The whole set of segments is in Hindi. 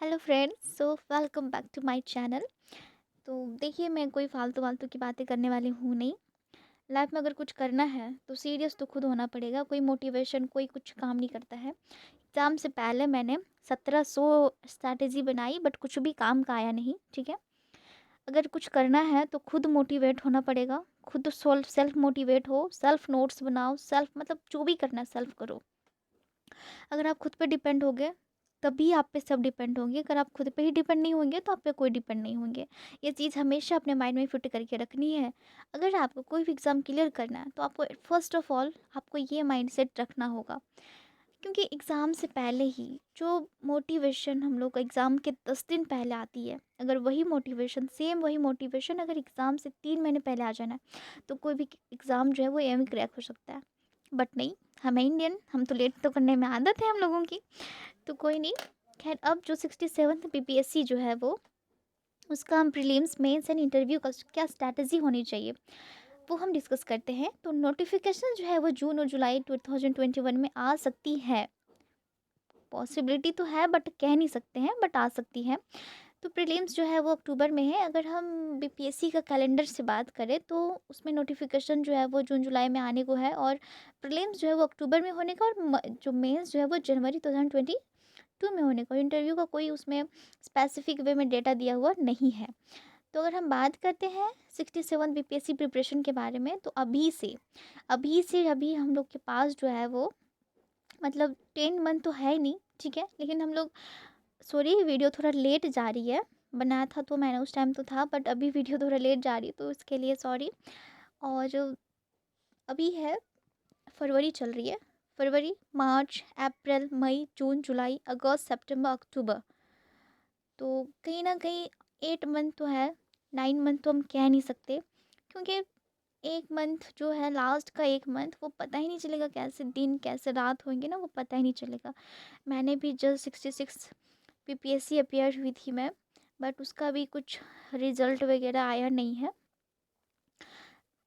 Hello friends, so welcome back to my channel. तो देखिए, मैं कोई फालतू फालतू की बातें करने वाली हूँ नहीं। लाइफ में अगर कुछ करना है तो सीरियस तो खुद होना पड़ेगा। कोई मोटिवेशन कोई कुछ काम नहीं करता है। एग्ज़ाम से पहले मैंने 1700 स्ट्रैटेजी बनाई, बट कुछ भी काम का आया नहीं। ठीक है, अगर कुछ करना है तो खुद मोटिवेट होना पड़ेगा। खुद सेल्फ मोटिवेट हो, सेल्फ नोट्स बनाओ, सेल्फ मतलब जो भी करना है सेल्फ करो। अगर आप खुद पे डिपेंड होगे तभी आप पे सब डिपेंड होंगे। अगर आप खुद पे ही डिपेंड नहीं होंगे तो आप पे कोई डिपेंड नहीं होंगे। ये चीज़ हमेशा अपने माइंड में फिट करके रखनी है। अगर आपको कोई भी एग्ज़ाम क्लियर करना है तो आपको फर्स्ट ऑफ ऑल आपको ये माइंडसेट रखना होगा, क्योंकि एग्ज़ाम से पहले ही जो मोटिवेशन हम लोग एग्ज़ाम के 10 दिन पहले आती है, अगर वही मोटिवेशन सेम वही मोटिवेशन अगर एग्ज़ाम से 3 महीने पहले आ जाना है तो कोई भी एग्ज़ाम जो है वो एम क्रैक हो सकता है। बट नहीं, हमें इंडियन, हम तो लेट तो करने में आदत है हम लोगों की। तो कोई नहीं। खैर, अब जो 67th बीपीएससी जो है वो उसका हम प्रीलिम्स मेंस एंड इंटरव्यू का क्या स्ट्रैटेजी होनी चाहिए वो हम डिस्कस करते हैं। तो नोटिफिकेशन जो है वो जून और जुलाई 2021 में आ सकती है। पॉसिबिलिटी तो है बट कह नहीं सकते हैं, बट आ सकती है। तो प्रीलिम्स जो है वो अक्टूबर में है। अगर हम बीपीएससी का कैलेंडर से बात करें तो उसमें नोटिफिकेशन जो है वो जून जुलाई में आने को है, और प्रीलिम्स जो है वो अक्टूबर में होने का, और जो मेंस जो है वो जनवरी 2022 में होने का। इंटरव्यू का कोई उसमें स्पेसिफिक वे में डेटा दिया हुआ नहीं है। तो अगर हम बात करते हैं 67 बीपीएससी प्रिपरेशन के बारे में, तो अभी से अभी हम लोग के पास जो है वो मतलब 10 मंथ तो है ही नहीं। ठीक है, लेकिन हम लोग, सॉरी वीडियो थोड़ा लेट जा रही है। बनाया था तो मैंने उस टाइम तो था, बट अभी वीडियो थोड़ा लेट जा रही है तो इसके लिए सॉरी। और अभी है, फरवरी चल रही है। फरवरी, मार्च, अप्रैल, मई, जून, जुलाई, अगस्त, सितंबर, अक्टूबर। तो कहीं न कहीं 8 मंथ तो है, 9 मंथ तो हम कह नहीं सकते, क्योंकि 1 मंथ जो है लास्ट का 1 मंथ वो पता ही नहीं चलेगा कैसे दिन कैसे रात होंगे ना, वो पता ही नहीं चलेगा। मैंने भी जस्ट 66 पीपीएससी अपीयर हुई थी मैं, बट उसका भी कुछ रिज़ल्ट वगैरह आया नहीं है।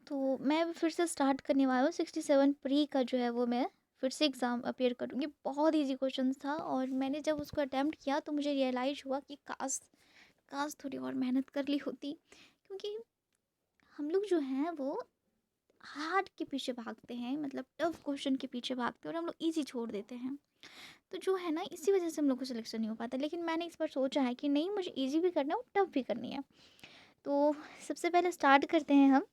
तो मैं अभी फिर से स्टार्ट करने वाला हूँ 67 प्री का जो है वो मैं फिर से एग्ज़ाम अपीयर करूँगी। बहुत ईज़ी क्वेश्चन था, और मैंने जब उसको अटेम्प्ट किया तो मुझे रियलाइज़ हुआ कि काश काश थोड़ी और मेहनत कर ली होती, क्योंकि हम लोग जो हैं वो हार्ड के पीछे भागते हैं, मतलब टफ क्वेश्चन के पीछे भागते हैं और हम लोग इजी छोड़ देते हैं। तो जो है ना, इसी वजह से हम लोग को सिलेक्शन नहीं हो पाता। लेकिन मैंने इस बार सोचा है कि नहीं, मुझे इजी भी करना है और टफ भी करनी है। तो सबसे पहले स्टार्ट करते हैं हम।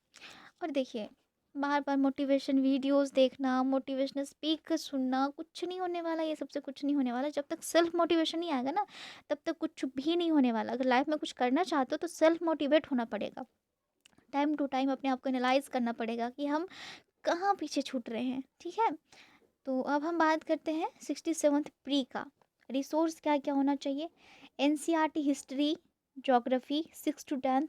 और देखिए, बार बार मोटिवेशन वीडियोस देखना, मोटिवेशनल स्पीकर सुनना कुछ नहीं होने वाला। ये सबसे कुछ नहीं होने वाला। जब तक सेल्फ मोटिवेशन नहीं आएगा ना, तब तक कुछ भी नहीं होने वाला। अगर लाइफ में कुछ करना चाहते हो तो सेल्फ मोटिवेट होना पड़ेगा। टाइम टू टाइम अपने आप को एनालाइज करना पड़ेगा कि हम कहाँ पीछे छूट रहे हैं। ठीक है, तो अब हम बात करते हैं 67th प्री का। रिसोर्स क्या क्या होना चाहिए? NCERT history, geography 6 to 10,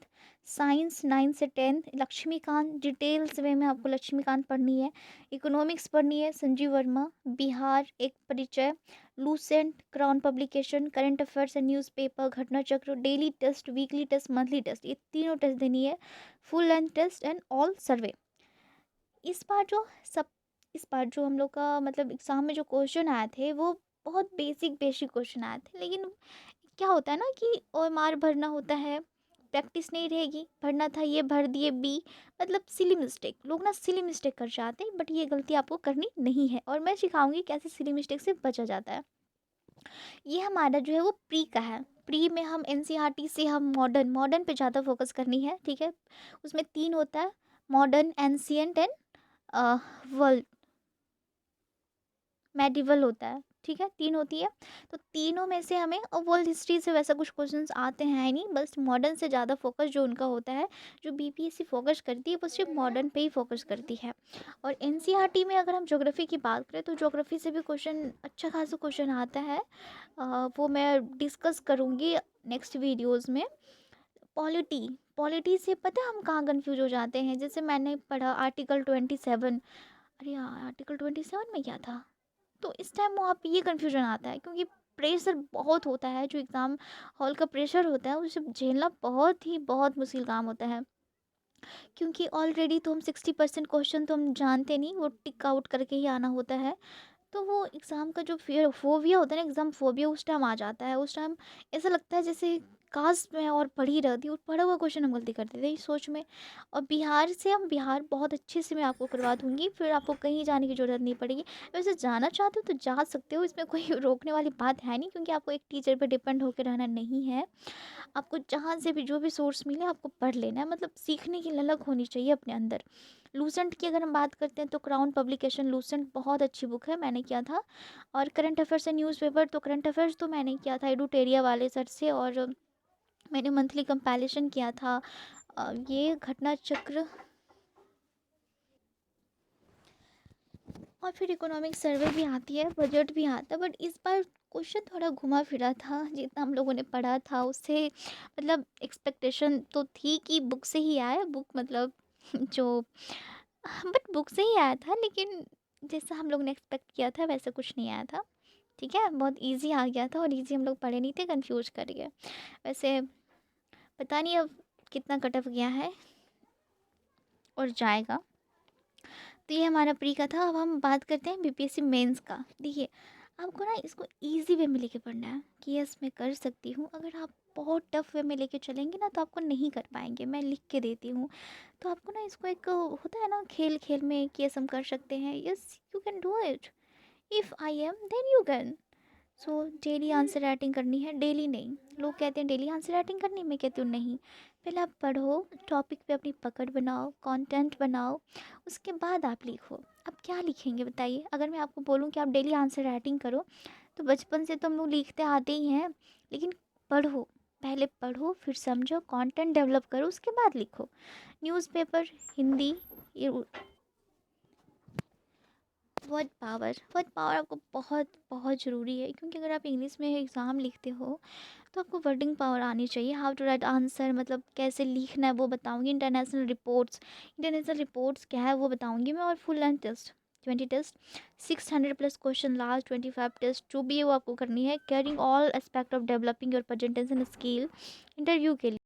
science 9 से 10, लक्ष्मीकांत डिटेल्स वे में आपको लक्ष्मीकांत पढ़नी है। इकोनॉमिक्स पढ़नी है संजीव वर्मा, बिहार एक परिचय, Lucent, crown publication, current affairs and newspaper, Ghatna Chakra, daily test, weekly test, monthly test, ये तीनों टेस्ट देनी है। Full length test and all survey. इस बार जो सब इस बार जो हम लोग का मतलब एग्ज़ाम में जो क्वेश्चन आए थे वो बहुत बेसिक बेसिक क्वेश्चन आए थे। लेकिन क्या होता है ना कि ओएमआर भरना होता है, प्रैक्टिस नहीं रहेगी, भरना था ये भर दिए बी, मतलब सिली मिस्टेक। लोग ना सिली मिस्टेक कर जाते हैं, बट ये गलती आपको करनी नहीं है, और मैं सिखाऊंगी कैसे सिली मिस्टेक से बचा जाता है। ये हमारा जो है वो प्री का है। प्री में हम एनसीईआरटी से हम मॉडर्न मॉडर्न पे ज़्यादा फोकस करनी है। ठीक है, उसमें 3 होता है, modern, ancient and world, medieval होता है। ठीक है, 3 होती है। तो तीनों में से हमें, और वर्ल्ड हिस्ट्री से वैसा कुछ क्वेश्चंस आते हैं ही नहीं, बस मॉडर्न से ज़्यादा फोकस जो उनका होता है, जो बीपीएससी फोकस करती है वो सिर्फ मॉडर्न पे ही फोकस करती है। और एनसीईआरटी में अगर हम ज्योग्राफी की बात करें तो ज्योग्राफी से भी क्वेश्चन, अच्छा खासा क्वेश्चन आता है। वो मैं डिस्कस करूँगी नेक्स्ट वीडियोज़ में। पॉलिटी, पॉलिटी से पता है हम कहाँ कन्फ्यूज हो जाते हैं? जैसे मैंने पढ़ा आर्टिकल 27। अरे यार, आर्टिकल 27 में क्या था? तो इस टाइम वहाँ पे ये कन्फ्यूजन आता है, क्योंकि प्रेशर बहुत होता है। जो एग्ज़ाम हॉल का प्रेशर होता है उसे झेलना बहुत ही बहुत मुश्किल काम होता है, क्योंकि ऑलरेडी तो हम 60% क्वेश्चन तो हम जानते नहीं, वो टिक आउट करके ही आना होता है। तो वो एग्ज़ाम का जो फ़ियर फ़ोबिया होता है ना, एग्ज़ाम फ़ोबिया उस टाइम आ जाता है। उस टाइम ऐसा लगता है जैसे काश मैं और पढ़ ही रहती और पढ़ा हुआ क्वेश्चन हम गलती कर देते हैं, इस सोच में। और बिहार बहुत अच्छे से मैं आपको करवा दूँगी, फिर आपको कहीं जाने की ज़रूरत नहीं पड़ेगी। वैसे जाना चाहते हो तो जा सकते हो, इसमें कोई रोकने वाली बात है नहीं, क्योंकि आपको एक टीचर पे डिपेंड होके रहना नहीं है। आपको जहाँ से भी जो भी सोर्स मिले आपको पढ़ लेना है, मतलब सीखने की ललक होनी चाहिए अपने अंदर। लूसेंट की अगर हम बात करते हैं तो क्राउन पब्लिकेशन लूसेंट बहुत अच्छी बुक है, मैंने किया था। और करंट अफेयर्स एंड न्यूज़पेपर, तो करंट अफेयर्स तो मैंने किया था एडुटेरिया वाले सर से, और मैंने मंथली कंपाइलेशन किया था। ये घटना चक्र, और फिर इकोनॉमिक सर्वे भी आती है, बजट भी आता है। बट इस बार क्वेश्चन थोड़ा घुमा फिरा था, जितना हम लोगों ने पढ़ा था उससे मतलब एक्सपेक्टेशन तो थी कि बुक से ही आए, बुक मतलब जो बट बुक से ही आया था, लेकिन जैसा हम लोग ने एक्सपेक्ट किया था वैसा कुछ नहीं आया था। ठीक है, बहुत इजी आ गया था, और इजी हम लोग पढ़े नहीं थे, कंफ्यूज कर गए। वैसे पता नहीं अब कितना कटअप गया है और जाएगा। तो ये हमारा प्री का था। अब हम बात करते हैं बीपीएससी मेंस का। देखिए, आपको ना इसको इजी वे में लेके पढ़ना है कि यस मैं कर सकती हूँ। अगर आप बहुत टफ वे में लेके चलेंगे ना तो आपको नहीं कर पाएंगे, मैं लिख के देती हूँ। तो आपको ना इसको एक होता है ना खेल खेल में कि यस हम कर सकते हैं, yes you can do it, if I am then you can. So daily answer writing करनी है, डेली नहीं। लोग कहते हैं डेली आंसर राइटिंग करनी, मैं कहती हूँ नहीं। पहले आप पढ़ो, टॉपिक पे अपनी पकड़ बनाओ, कंटेंट बनाओ, उसके बाद आप लिखो। आप क्या लिखेंगे बताइए? अगर मैं आपको बोलूँ कि आप डेली आंसर राइटिंग करो, तो बचपन से तो हम लोग लिखते आते ही हैं, लेकिन पढ़ो, पहले पढ़ो फिर समझो, कंटेंट डेवलप करो, उसके बाद लिखो। न्यूज़पेपर, हिंदी, ये वर्ड पावर आपको बहुत बहुत ज़रूरी है, क्योंकि अगर आप इंग्लिश में एग्ज़ाम लिखते हो तो आपको वर्डिंग पावर आनी चाहिए। हाउ टू राइट आंसर, मतलब कैसे लिखना है वो बताऊंगी। इंटरनेशनल रिपोर्ट्स क्या है वो बताऊंगी मैं। और full length test, 20 test, 600+ question, last 25 test जो भी है वो आपको करनी है। Caring all aspect of developing your presentation skill interview के लिए।